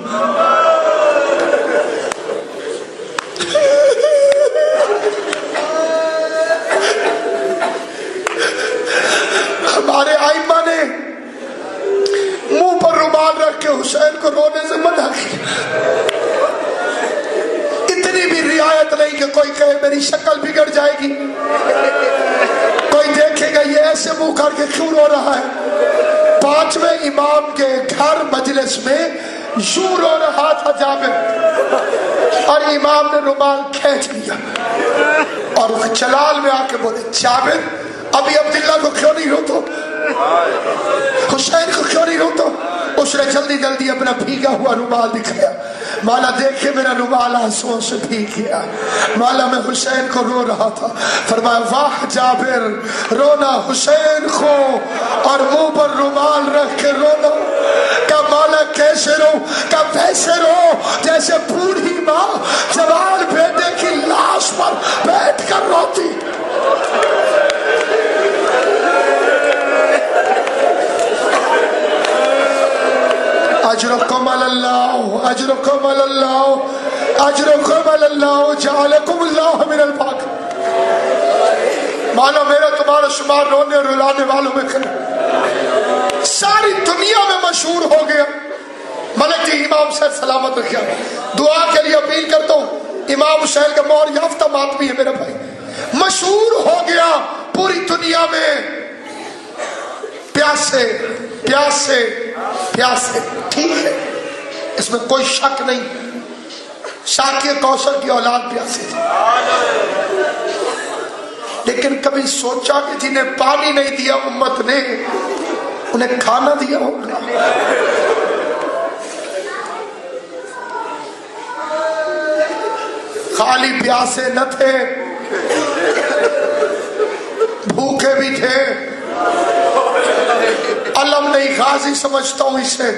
[SPEAKER 1] حسین کو رونے سے منع کیا. اتنی بھی رعایت نہیں کہ کوئی کہے میری شکل بگڑ جائے گی, کوئی دیکھے گا یہ ایسے منہ کر کے کیوں رو رہا ہے. 5ویں امام کے گھر مجلس میں یوں رو رہا تھا جابر, اور امام نے رومال کھینچ لیا اور جلال میں آ کے بولے جابر ابھی عبداللہ کو کیوں نہیں روتا, حسین کو کیوں نہیں روتا. اس نے جلدی جلدی اپنا بھیگا ہوا رومال دکھایا. مولا دیکھے میرا رومال آنسوؤں سے بھیگ گیا, مولا میں حسین کو رو رہا تھا. فرمایا واہ جابر, رونا حسین کو اور منہ پر رومال رکھ کے رونا. کہ مولا کیسے رو, کہ ویسے رو جیسے بوڑھی ماں جوان بیٹے کی لاش پر بیٹھ کر روتی. اجرکم اللہ, اجرکم اللہ, اجرکم اللہ, جعلکم اللہ من الباقی. مانا میرا تمہارا شمار رونے اور رلانے والوں میں کرے. ساری دنیا میں مشہور ہو گیا. ملک جی امام صاحب سلامت رکھیا, دعا کے لیے اپیل کرتا ہوں. امام حسین کا مہر یافتہ ماتمی ہے میرا بھائی, مشہور ہو گیا پوری دنیا میں. پیاسے پیاسے پیاسے, ٹھیک ہے اس میں کوئی شک نہیں, شاکر کوثر کی اولاد پیاسے تھی, لیکن کبھی سوچا کہ جنہیں پانی نہیں دیا امت نے انہیں کھانا دیا ہوگا. خالی پیاسے نہ تھے, بھوکے بھی تھے. علم نہیں غازی سمجھتا ہوں اسے,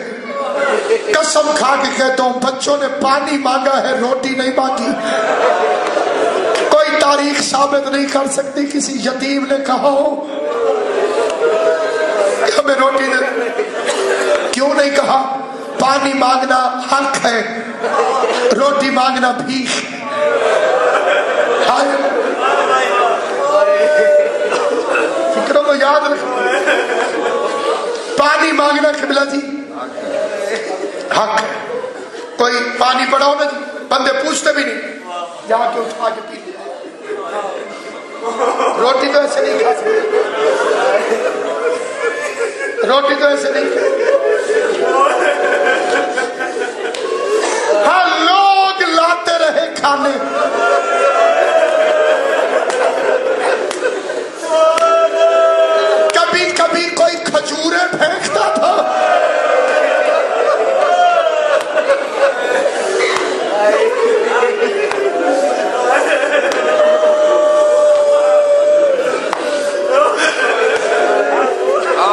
[SPEAKER 1] قسم کھا کے کہتا ہوں بچوں نے پانی مانگا ہے, روٹی نہیں مانگی. کوئی تاریخ ثابت نہیں کر سکتی کسی یتیم نے کہا ہو کہ ہمیں روٹی دے. کیوں نہیں کہا؟ پانی مانگنا حق ہے, روٹی مانگنا بھیک. فکروں کو یاد رکھو, پانی مانگنا قبلہ جی حق ہے. کوئی پانی پڑاؤ نا جی, بندے پوچھتے بھی نہیں, جا کے اٹھا کے پی لیا. روٹی تو ایسے نہیں کھا سکتے, روٹی تو ایسے نہیں کھا. ہاں لوگ لاتے رہے کھانے, کبھی کبھی کوئی کھجوریں پھینکتا تھا.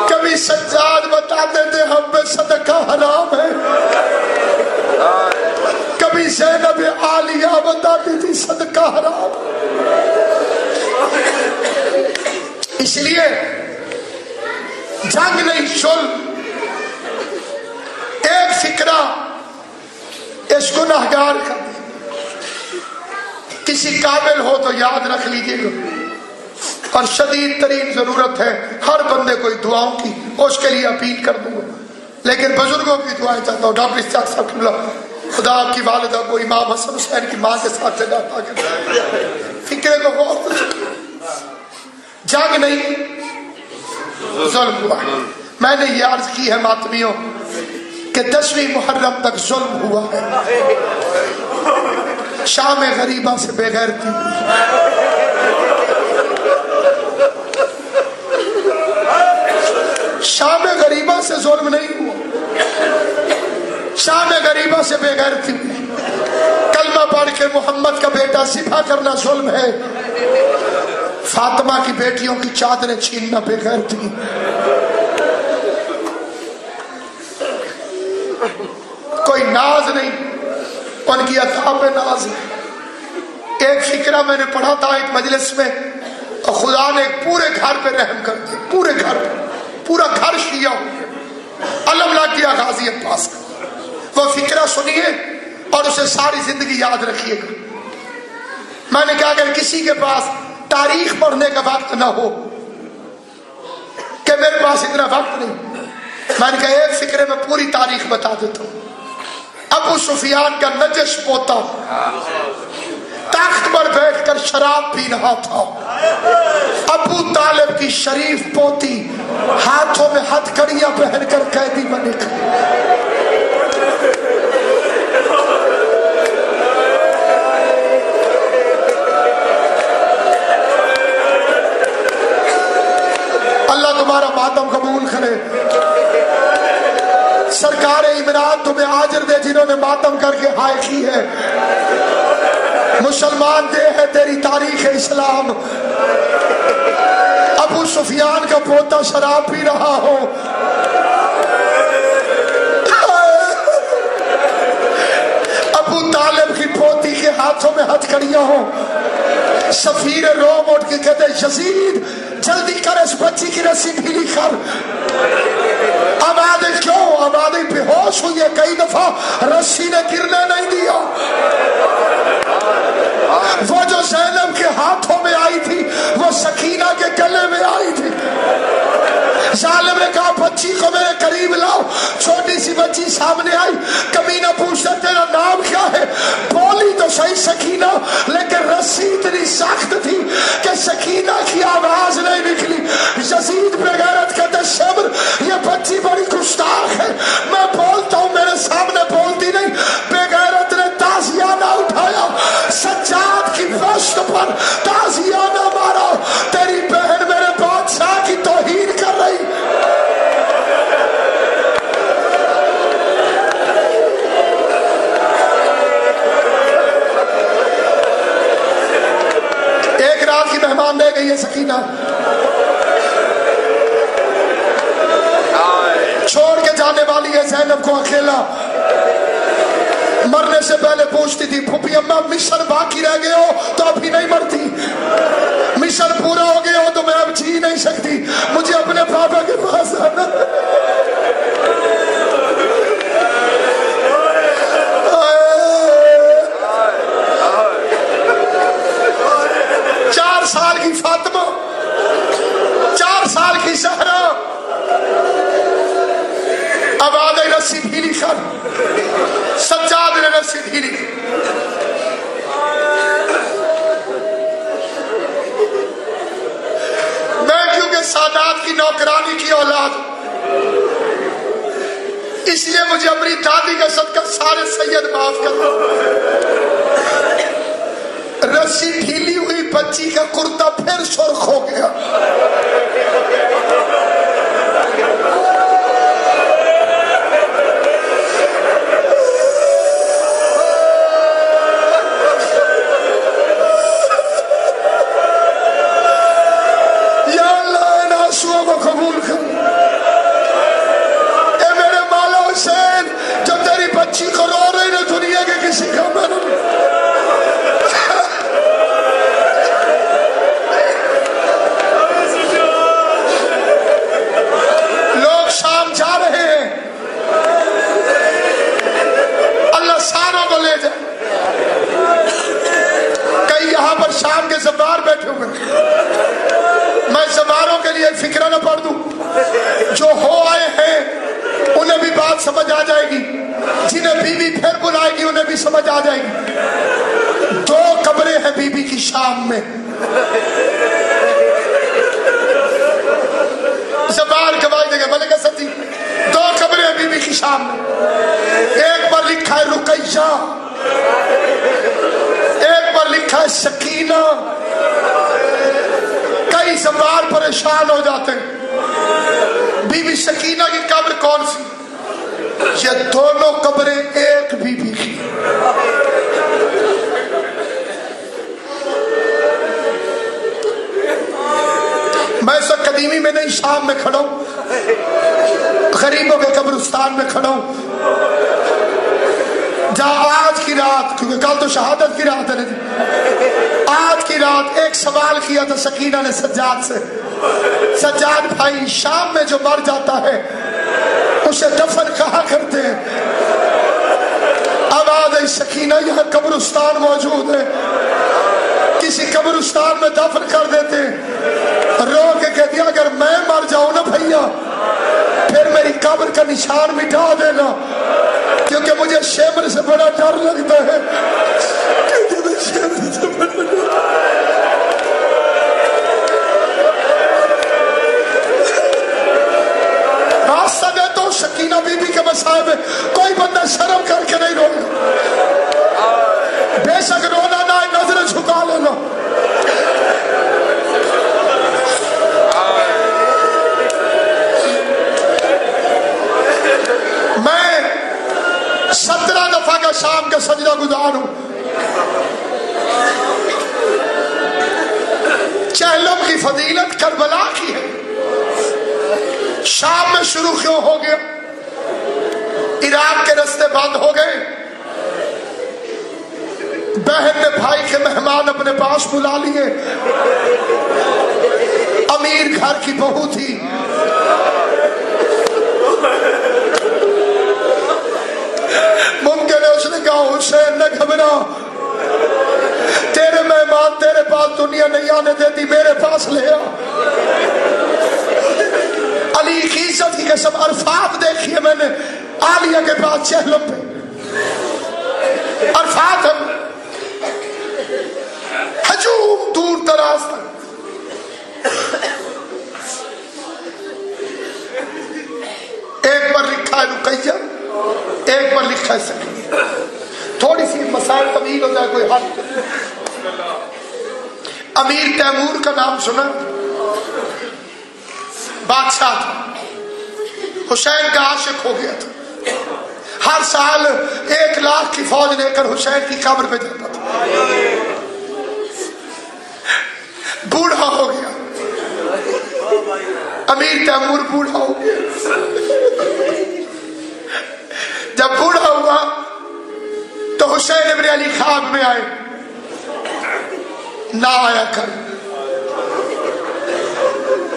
[SPEAKER 1] کبھی سجاد بتاتے تھے ہم پہ صدقہ حرام ہے, کبھی زینب عالیہ بتاتی تھی صدقہ حرام. اس لیے جنگ نہیں ظلم. ایک فکرہ اس گناہگار کا کسی قابل ہو تو یاد رکھ لیجئے گا, اور شدید ترین ضرورت ہے ہر بندے کو دعاؤں کی, اس کے لیے اپیل کر دوں گا. لیکن بزرگوں کی دعائیں چاہتا ہوں. ڈاکٹر اسحاق صاحب خدا آپ کی والدہ کو امام حسن حسین کی ماں کے ساتھ جگہ پا کے فکرے کو غور سے. جنگ نہیں ظلم ہوا. میں نے یہ عرض کی ہے ماتمیوں کہ 10ویں محرم تک ظلم ہوا ہے. شام غریبہ سے بے غیرتی شام غریبہ سے ظلم نہیں ہوا, شام غریبہ سے بے غیرتی. کلمہ پڑھ کے محمد کا بیٹا ذبح کرنا ظلم ہے, فاطمہ کی بیٹیوں کی چادریں چھیننا بے غیرتی. کوئی ناز نہیں, ان کی عطا پہ ناز ہے. ایک فکرہ میں نے پڑھا تھا ایک مجلس میں, اور خدا نے ایک پورے گھر پہ رحم کر دیا, پورے گھر پہ, پورا گھر شیعہ ہو گیا. علم لگ گیا غازی عباس کا. وہ فکرہ سنیے اور اسے ساری زندگی یاد رکھیے گا. میں نے کہا اگر کسی کے پاس تاریخ پڑھنے کا وقت نہ ہو, کہ میرے پاس اتنا وقت نہیں, میں نے کہا ایک فکرے میں پوری تاریخ بتا دیتا ہوں. ابو سفیان کا نجش پوتا تخت پر بیٹھ کر شراب پی رہا تھا. ابو طالب کی شریف پوتی ہاتھوں میں ہتھ کڑیاں پہن کر قیدی میں نکلی. اللہ تمہارا ماتم قبول کرے. سرکار عمران تمہیں آجر دے جنہوں نے ماتم کر کے ہائے کی ہے. مسلمان دے ہے تیری تاریخ اسلام. ابو سفیان کا پوتا شراب پی رہا ہو, ابو طالب کی پوتی کے ہاتھوں میں ہتھ کڑیاں ہو. سفیر روم اٹھ کے کہتے یزید جلدی کر اس بچی کی رسی ڈھیلی کر. آبادی کیوں؟ آبادی بے ہوش ہوئی ہے, کئی دفعہ رسی نے گرنے نہیں دیا. وہ جو زینب کے ہاتھوں میں آئی تھی وہ سکینہ کے گلے میں آئی تھی. ظالم نے کہا بچی کو میرے قریب لاؤ. چھوٹی سی بچی سامنے آئی. کمینہ پوچھتا تیرا نام کیا ہے؟ بولی تو صحیح سکینہ, لیکن رسی اتنی سخت تھی کہ سکینہ کی آواز نہیں نکلی. یزید بے غیرت کہتے شمر یہ بچی بڑی گستاخ ہے, میں بولتا ہوں میرے سامنے بولتی نہیں. بے غیرت نے تازیانہ اٹھایا, سجاد کی پشت پر تازیانہ مارا. تیری بہن میرے بادشاہ کی توہین کر رہی. ایک رات کی مہمان لے گئی ہے سکینہ, چھوڑ کے جانے والی ہے زینب کو اکیلا. مرنے سے پہلے پوچھتی تھی پھوپھی اماں مشن باقی رہ گئے ہو تو ابھی نہیں مرتی, مشن پورا ہو گیا ہو تو میں اب جی نہیں سکتی, مجھے اپنے پاپا کے پاس آنا. 4 سال کی فاطمہ, 4 سال کی زہرا, اب آ گئی رسی ڈھیلی کر. سجاد نے رسی ڈھیلی کی. میں کیونکہ سادات کی نوکرانی کی اولاد, اس لیے مجھے اپنی دادی کا صدقہ سارے سید معاف کر دو. رسی ڈھیلی ہوئی بچی کا کرتا پھر سرخ ہو گیا. قبول کر. اے میرے مولا حسین, جب تیری بچی کو رو رہی نے دنیا کے کسی کا من, لوگ شام جا رہے ہیں, اللہ ساروں کو لے جائے. کئی یہاں پر شام کے زبار بیٹھے ہوئے, میں زباروں کے لیے فکرہ نہ پڑھ دوں. جو ہو آئے ہیں انہیں بھی بات سمجھ آ جائے گی, جنہیں بی بی پھر بلائے گی انہیں بھی سمجھ آ جائے گی. 2 قبریں ہیں بی بی کی شام میں. زبار گواہی دے گا ملکہ سچی, 2 قبریں ہیں بی بی کی شام میں. ایک پر لکھا ہے رقیہ, ایک پر لکھا ہے سکینہ. کئی زبار پریشان ہو جاتے ہیں, بی بی سکینہ کی قبر کون سی؟ یہ دونوں قبریں ایک بی بی کی. میں اس وقت قدیمی میں نہیں, شام میں کھڑا ہوں, غریبوں کے قبرستان میں کھڑا ہوں, جہاں آج کی رات, کیونکہ کل تو شہادت کی رات ہے نا, آج کی رات ایک سوال کیا تھا سکینہ نے سجاد سے, سجاد بھائی شام میں جو مر جاتا ہے اسے دفن کہاں کرتے ہیں؟ اب آج سکینہ یہاں قبرستان موجود ہے, کسی قبرستان میں دفن کر دیتے. رو کے کہتی اگر میں مر جاؤں نا بھیا پھر میری قبر کا نشان مٹا دینا، کیونکہ مجھے شیبر سے بڑا ڈر لگتا ہے، کیونکہ میں شیبر سے بڑا راستہ دیتا ہوں سکینہ بی بی کے مسائل میں کوئی بندہ شرم کر کے نہیں رونا، بے شک رونا نہ نظر جھکا لینا۔ میں 17 دفعہ کا شام کا سجدہ گزار ہوں۔ چہلم کی فضیلت کربلا کی ہے، شام میں شروع کیوں ہو گیا؟ عراق کے راستے بند ہو گئے، بہن نے بھائی کے مہمان اپنے پاس بلا لیے، امیر گھر کی بہو تھی، ممکن ہے اس نے کہا حسین نہ گھبرا، تیرے مہمان تیرے پاس دنیا نہیں آنے دیتی، میرے پاس لے آ۔ علی کی عزت کی قسم عرفات دیکھیے میں نے عالیہ کے پاس چہلم پہ، عرفات ہجوم دور دراز تک، ایک پر لکھا ہے رقیہ، ایک پر لکھا ہے سکینہ۔ تھوڑی سی مسائل طویل ہو جائے کوئی حل۔ امیر تیمور کا نام سنا؟ بادشاہ تھا، حسین کا عاشق ہو گیا تھا، ہر سال 1 لاکھ کی فوج لے کر حسین کی قبر پہ جاتا تھا۔ بوڑھا ہو گیا امیر تیمور، بوڑھا ہو گیا۔ جب بوڑھا ہوا تو حسین ابن علی خواب میں آئے، نہ آیا کر،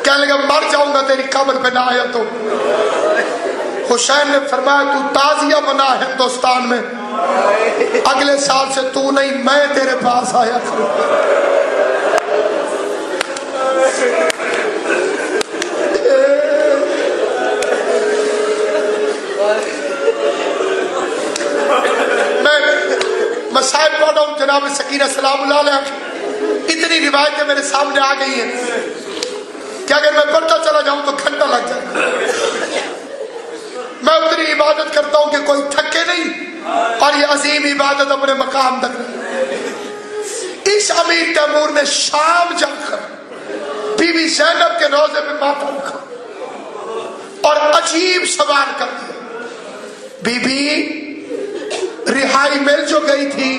[SPEAKER 1] کہنے لگا مر جاؤں گا تیری قبر پہ نہ آیا تو۔ حسین نے فرمایا تو تعزیہ منا ہندوستان میں، اگلے سال سے تو نہیں میں تیرے پاس آیا کروں۔ میں مسائل پڑھ رہا ہوں، جناب سکینہ سلام اللہ علیہ، اتنی روایتیں میرے سامنے آ گئی ہیں کہ اگر میں پڑھتا چلا جاؤں تو گھنٹہ لگ جائے۔ میں اتنی عبادت کرتا ہوں کہ کوئی تھکے نہیں، اور یہ عظیم عبادت اپنے مقام تک نہیں۔ اس امیر تیمور نے شام جا کر بی بی زینب کے روضے پہ ماتھا رکھا اور عجیب سوال کر دیا، بی بی رہائی مل جو گئی تھی